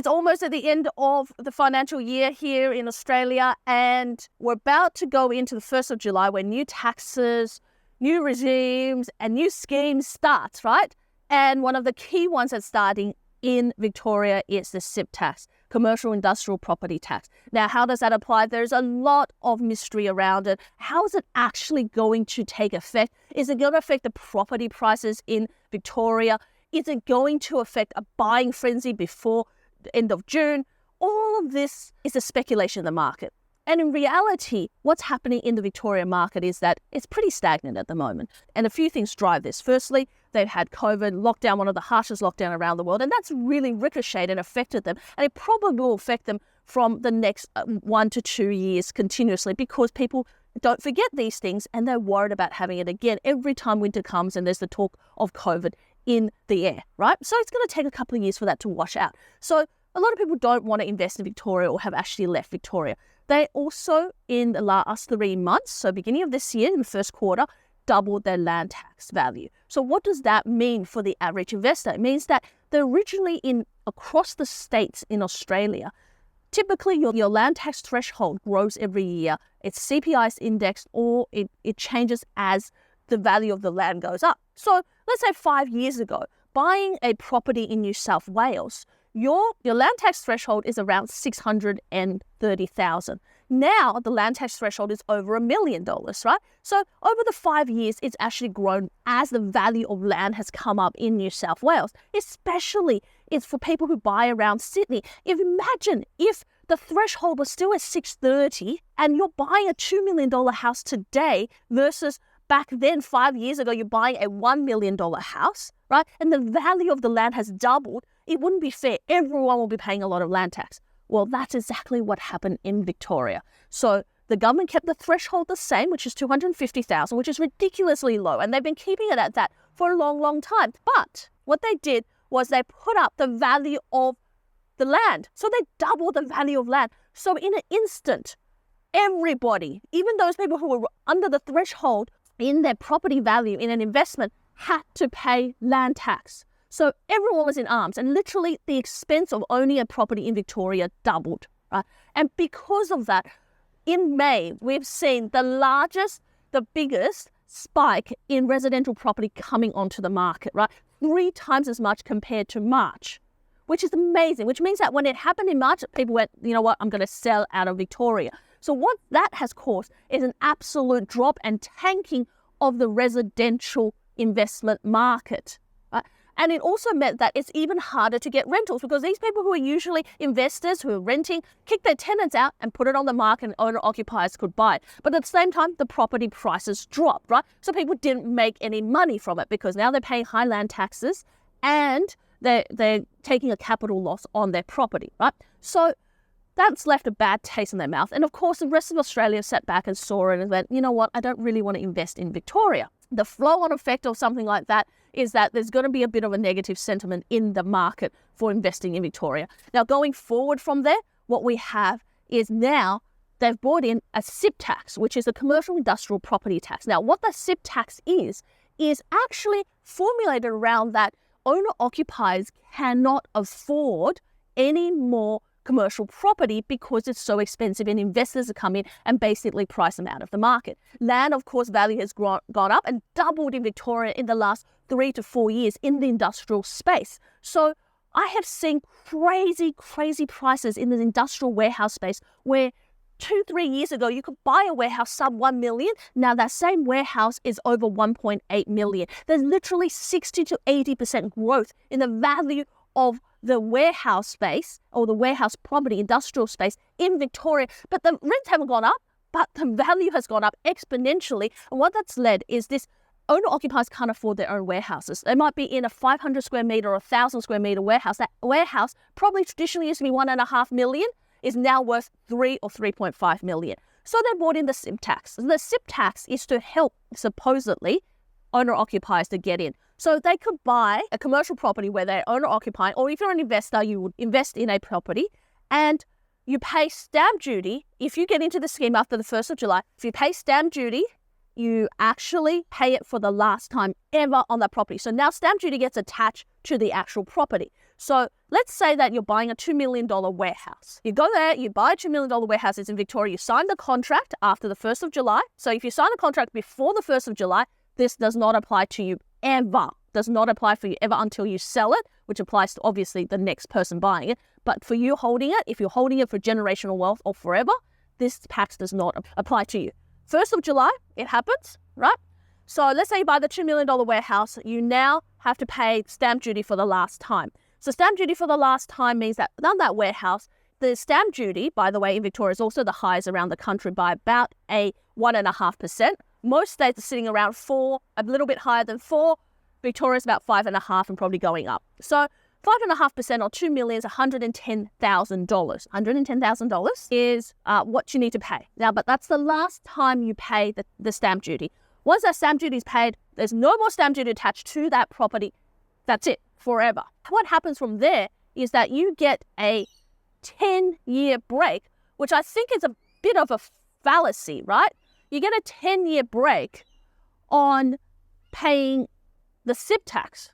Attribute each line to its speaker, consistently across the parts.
Speaker 1: It's almost at the end of the financial year here in Australia, and we're about to go into the 1st of July where new taxes, new regimes and new schemes start, right? And one of the key ones that's starting in Victoria is the CIP tax, Commercial Industrial Property Tax. Now, how does that apply? There's a lot of mystery around it. How is it actually going to take effect? Is it going to affect the property prices in Victoria? Is it going to affect a buying frenzy before the end of June? All of this is a speculation in the market. And in reality, what's happening in the Victoria market is that it's pretty stagnant at the moment. And a few things drive this. Firstly, they've had COVID lockdown, one of the harshest lockdowns around the world, and that's really ricocheted and affected them. And it probably will affect them from the next 1 to 2 years continuously, because people don't forget these things and they're worried about having it again every time winter comes and there's the talk of COVID in the air, right? So it's going to take a couple of years for that to wash out. So a lot of people don't want to invest in Victoria or have actually left Victoria. They also, in the last 3 months, so beginning of this year, in the first quarter, doubled their land tax value. So what does that mean for the average investor? It means that they're originally across the states in Australia. Typically, your land tax threshold grows every year. It's CPI indexed, or it changes as the value of the land goes up. So let's say 5 years ago, buying a property in New South Wales, your land tax threshold is around 630,000. Now the land tax threshold is over $1 million, right? So over the 5 years, it's actually grown as the value of land has come up in New South Wales. Especially it's for people who buy around Sydney. Imagine if the threshold was still at 630 and you're buying a $2 million house today versus back then 5 years ago, you're buying a $1 million house, right? And the value of the land has doubled. It wouldn't be fair. Everyone will be paying a lot of land tax. Well, that's exactly what happened in Victoria. So the government kept the threshold the same, which is 250,000, which is ridiculously low. And they've been keeping it at that for a long, long time. But what they did was they put up the value of the land. So they doubled the value of land. So in an instant, everybody, even those people who were under the threshold in their property value in an investment, had to pay land tax. So everyone was in arms, and literally the expense of owning a property in Victoria doubled, right? And because of that, in May, we've seen the biggest spike in residential property coming onto the market, right? 3 times as much compared to March, which is amazing, which means that when it happened in March, people went, you know what, I'm going to sell out of Victoria. So what that has caused is an absolute drop and tanking of the residential investment market, right? And it also meant that it's even harder to get rentals, because these people who are usually investors who are renting kick their tenants out and put it on the market and owner-occupiers could buy it. But at the same time, the property prices dropped, right? So people didn't make any money from it because now they're paying high land taxes and they're taking a capital loss on their property, right? So that's left a bad taste in their mouth. And of course, the rest of Australia sat back and saw it and went, you know what, I don't really want to invest in Victoria. The flow-on effect of something like that is that there's going to be a bit of a negative sentiment in the market for investing in Victoria. Now, going forward from there, what we have is now they've brought in a CIP tax, which is a Commercial Industrial Property Tax. Now, what the CIP tax is actually formulated around that owner-occupiers cannot afford any more commercial property because it's so expensive, and investors have come in and basically price them out of the market. Land, of course, value has gone up and doubled in Victoria in the last 3 to 4 years in the industrial space. So I have seen crazy prices in the industrial warehouse space where 2-3 years ago you could buy a warehouse sub 1 million. Now that same warehouse is over 1.8 million. There's literally 60 to 80% growth in the value of the warehouse space or the warehouse property industrial space in Victoria. But the rents haven't gone up, but the value has gone up exponentially. And what that's led is this: owner-occupiers can't afford their own warehouses. They might be in a 500 square metre or 1,000 square metre warehouse. That warehouse probably traditionally used to be 1.5 million, is now worth 3 or 3.5 million. So they brought in the CIP tax. The CIP tax is to help, supposedly, owner-occupiers to get in. So they could buy a commercial property where they're owner-occupying, or if you're an investor, you would invest in a property and you pay stamp duty. If you get into the scheme after the 1st of July, if you pay stamp duty, you actually pay it for the last time ever on that property. So now stamp duty gets attached to the actual property. So let's say that you're buying a $2 million warehouse. You go there, you buy a $2 million warehouse, it's in Victoria, you sign the contract after the 1st of July. So if you sign the contract before the 1st of July, this does not apply to you ever. Does not apply for you ever until you sell it, which applies to obviously the next person buying it. But for you holding it, if you're holding it for generational wealth or forever, this tax does not apply to you. 1st of July, it happens, right? So let's say you buy the $2 million warehouse, you now have to pay stamp duty for the last time. So stamp duty for the last time means that on that warehouse, the stamp duty, by the way, in Victoria is also the highest around the country by about a 1.5%. Most states are sitting around 4, a little bit higher than 4. Victoria's about 5.5 and probably going up. So 5.5% or 2 million is $110,000. $110,000 is what you need to pay. Now, but that's the last time you pay the stamp duty. Once that stamp duty is paid, there's no more stamp duty attached to that property. That's it, forever. What happens from there is that you get a 10-year break, which I think is a bit of a fallacy, right? You get a 10-year break on paying the SIP tax.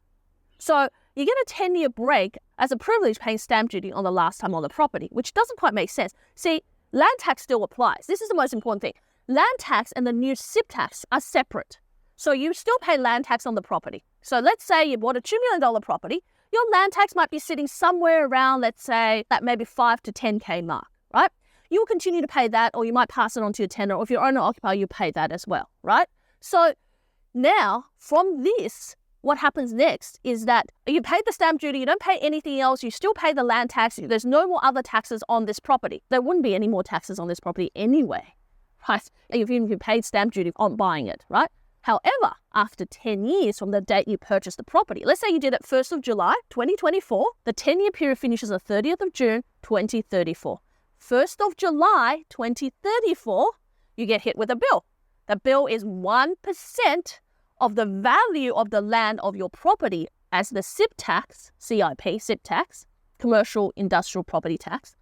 Speaker 1: So you get a 10-year break as a privilege paying stamp duty on the last time on the property, which doesn't quite make sense. See, land tax still applies. This is the most important thing. Land tax and the new SIP tax are separate. So you still pay land tax on the property. So let's say you bought a $2 million property. Your land tax might be sitting somewhere around, let's say, that maybe 5 to 10K mark, right? You will continue to pay that, or you might pass it on to your tenant, or if you're owner-occupier, you pay that as well, right? So now, from this, what happens next is that you pay the stamp duty, you don't pay anything else, you still pay the land tax, there's no more other taxes on this property. There wouldn't be any more taxes on this property anyway, right? Even if you paid stamp duty on buying it, right? However, after 10 years from the date you purchased the property, let's say you did it 1st of July, 2024, the 10-year period finishes the 30th of June, 2034. 1st of July, 2034, you get hit with a bill. The bill is 1% of the value of the land of your property as the SIP tax, CIP, SIP tax, commercial industrial property tax,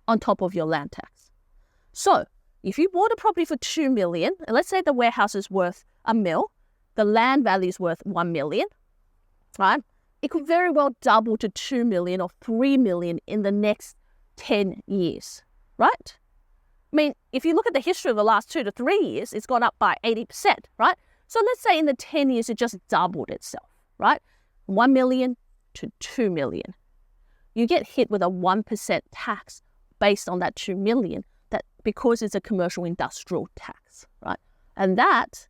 Speaker 1: on top of your land tax. So if you bought a property for $2 million, and let's say the warehouse is worth $1 million, the land value is worth $1 million, right? It could very well double to $2 million or $3 million in the next 10 years, right? I mean, if you look at the history of the last 2 to 3 years, it's gone up by 80%, right? So let's say in the 10 years, it just doubled itself, right? 1 million to 2 million. You get hit with a 1% tax based on that 2 million, that because it's a commercial industrial tax, right? And that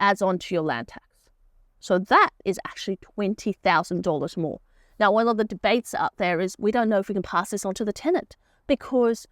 Speaker 1: adds on to your land tax. So that is actually $20,000 more. Now, one of the debates out there is we don't know if we can pass this on to the tenant because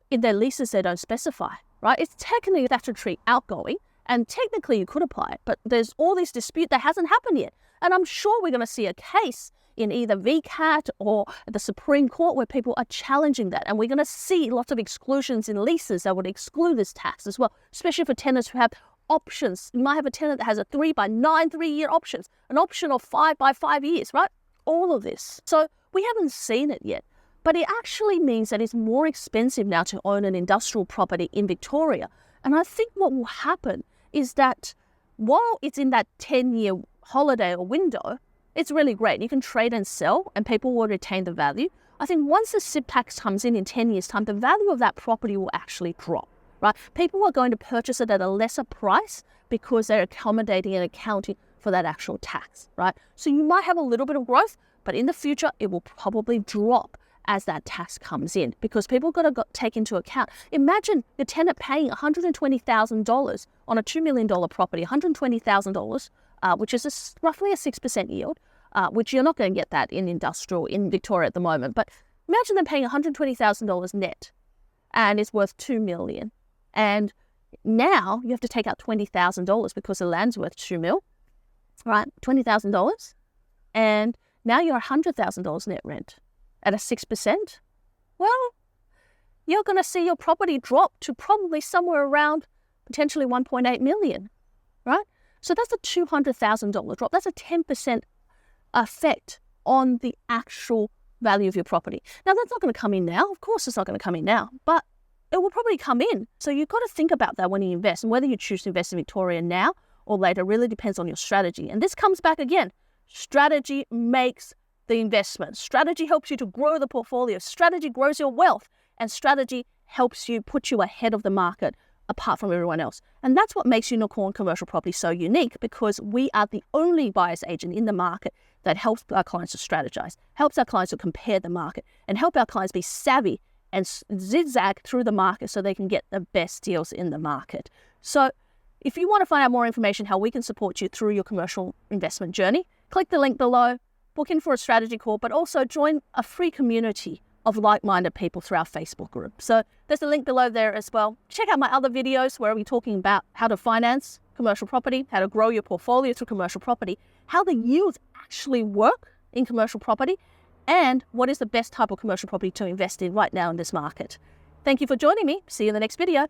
Speaker 1: in their leases, they don't specify, right? It's technically statutory outgoing and technically you could apply it, but there's all this dispute that hasn't happened yet. And I'm sure we're going to see a case in either VCAT or the Supreme Court where people are challenging that. And we're going to see lots of exclusions in leases that would exclude this tax as well, especially for tenants who have options. You might have a tenant that has a 3x9 3-year options, an option of 5x5 years, right? All of this. So we haven't seen it yet, but it actually means that it's more expensive now to own an industrial property in Victoria. And I think what will happen is that while it's in that 10-year holiday or window, it's really great. You can trade and sell and people will retain the value. I think once the SIP tax comes in 10 years' time, the value of that property will actually drop, right? People are going to purchase it at a lesser price because they're accommodating and accounting for that actual tax, right? So you might have a little bit of growth, but in the future, it will probably drop as that tax comes in because people got to take into account. Imagine your tenant paying $120,000 on a $2 million property, $120,000, which is roughly a 6% yield, which you're not going to get that in industrial in Victoria at the moment. But imagine them paying $120,000 net and it's worth $2 million. And now you have to take out $20,000 because the land's worth $2 million, right? $20,000. And now you're $100,000 net rent at a 6%. Well, you're going to see your property drop to probably somewhere around potentially 1.8 million, right? So that's a $200,000 drop. That's a 10% effect on the actual value of your property. Now, that's not going to come in now. Of course, it's not going to come in now, but it will probably come in. So you've got to think about that when you invest, and whether you choose to invest in Victoria now or later really depends on your strategy. And this comes back again. Strategy makes the investment. Strategy helps you to grow the portfolio. Strategy grows your wealth. And strategy helps you put you ahead of the market apart from everyone else. And that's what makes Unikorn Commercial Property so unique, because we are the only buyer's agent in the market that helps our clients to strategize, helps our clients to compare the market, and help our clients be savvy and zigzag through the market so they can get the best deals in the market. So if you want to find out more information how we can support you through your commercial investment journey, click the link below, book in for a strategy call, but also join a free community of like-minded people through our Facebook group. So there's a link below there as well. Check out my other videos where we're talking about how to finance commercial property, how to grow your portfolio through commercial property, how the yields actually work in commercial property, and what is the best type of commercial property to invest in right now in this market. Thank you for joining me. See you in the next video.